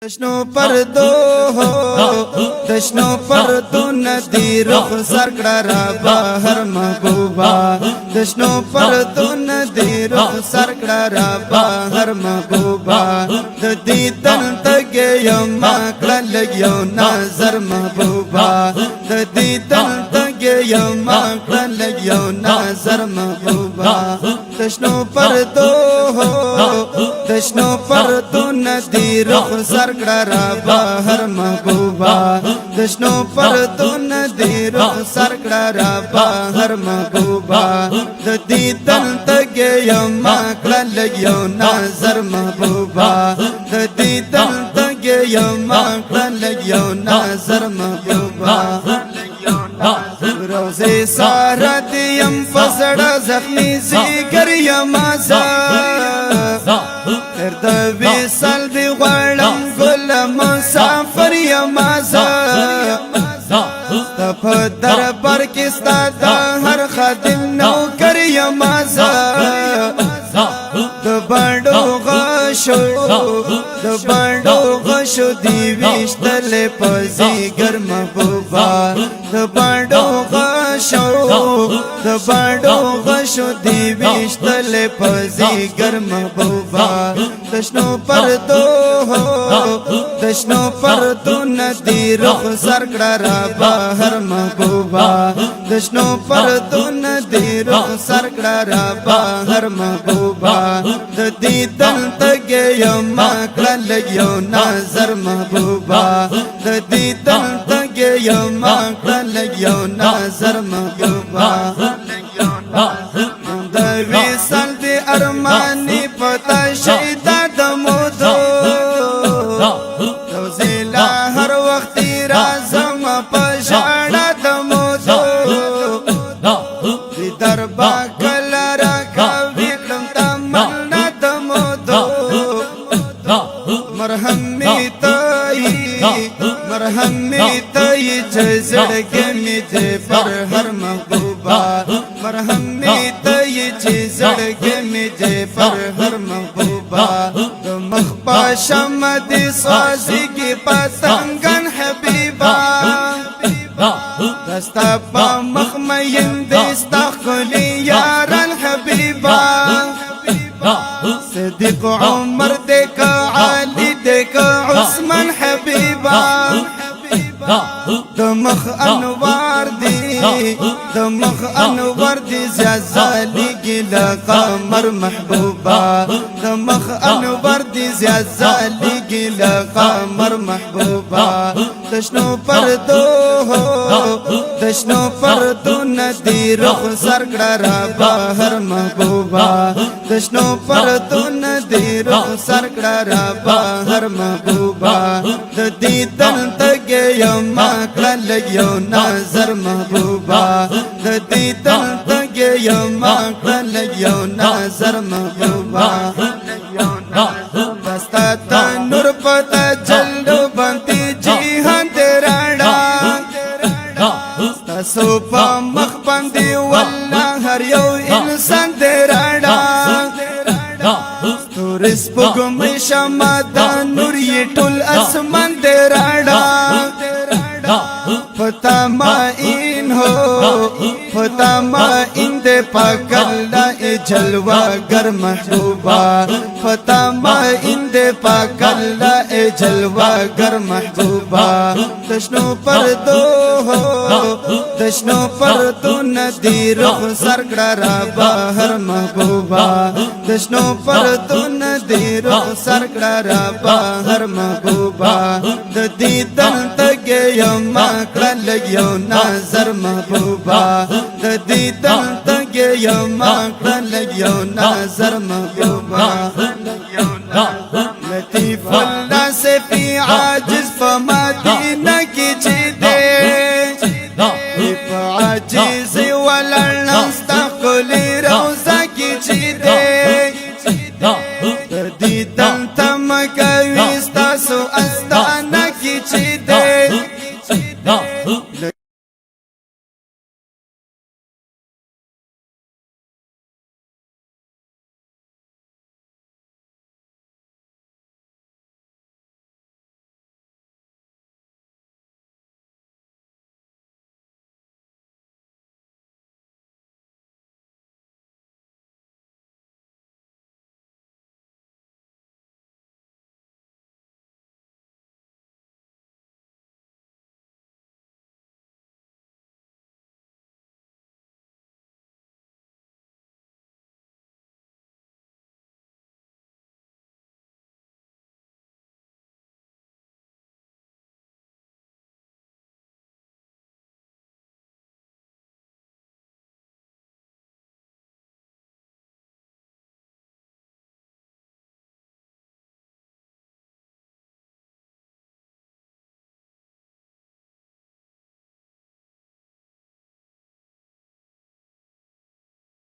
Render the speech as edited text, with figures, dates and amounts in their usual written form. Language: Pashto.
دشنو پردو دشنو پردو ندی رخ سرکڑا را باہر محبوبا دشنو پردو ندی رخ سرکڑا را باہر محبوبا ددی تن تگے یم آکڑا لگیو نظر محبوبا ددی تن تگے یم آکڑا لگیو نظر محبوبا دشنو پردو ندی رخ سرکڑا را باہر محبوبا دشنو پردو ندی رخ سرکڑا را باہر محبوبا ددی تن تگے یم آکڑا لگیو نظر محبوبا ددی تن تگے یم آکڑا لگیو نظر محبوبا روزے سارا دیم فزڑا زخمی زیگر یمازا تر دوی سال دی غوڑم گل مسافر یمازا تپ دربار کستا دا ہر خادم نوکر یمازا دبانڈو غشو دیویشتل پزیگر محبوبا دبانڈو غشو دیویشتل پزیگر محبوبا دشنو پردو ندی رخ سرکڑا را باہر محبوبا دشنو پردو ندی رخ سرکڑا را باہر محبوبا ددی تن تگے یم آکڑا لگیو نظر محبوبا ددی تن تگے یم آکڑا لگیو نظر محبوبا دوی سال دی ارمانی پتا شیدہ دمودو روزیلا ہر وقتی رازم پشاڑا دمودو دی دربا کلارا کاویکلم تمنا دمودو مرہمی تائی جزڑگے مجھے پر ہر محبوبا مرہمی تائی جزڑگے مجھے پر ہر محبوبا مخپا شمد سوازی کی پتنگن حبیبا دستا پا مخمین دستا خلی یارن حبیبا صدیق عمر دیکھا علی دیکھا عثمان حبیبا دمخ انوار دی زیازالی گیلا قمر محبوبا دمخ انوار دی زیازالی گیلا قمر محبوبا دشنو پردو ندی رخ سرکڑا را باہر محبوبا دشنو پردو ندی رخ سرکڑا را باہر محبوبا ددی تن تگے یم آکڑا لگیو نظر محبوبا ددی تن تگے یم آکڑا لگیو نظر محبوبا دستا تا نور پتا جلو بنتی جیہان تیراڑا ستاسو پا مخ بندی واللہ ہر یو انسان تیراڑا ستورس پگم شمادا نور یہ ٹول اسمان تیراڑا پتا مائن ہو پتا مائن دے پاک اللہ اے جلوہ گر محبوبا پتا مائن دے پاک اللہ اے جلوہ گر محبوبا دشنو پردو ندی رخ سرکڑا را باہر محبوبا دشنو پردو ندی رخ سرکڑا را باہر محبوبا ددی تن تگے یم آکڑا لگیو نظر محبوبا ددی تن تگے یم آکڑا لگیو نظر محبوبا لطیف اللہ سے فی عاجز فمدینہ کی چیدے عاجز ولرنستا قلی روزہ کی چیدے دردی تن تمکویستا سو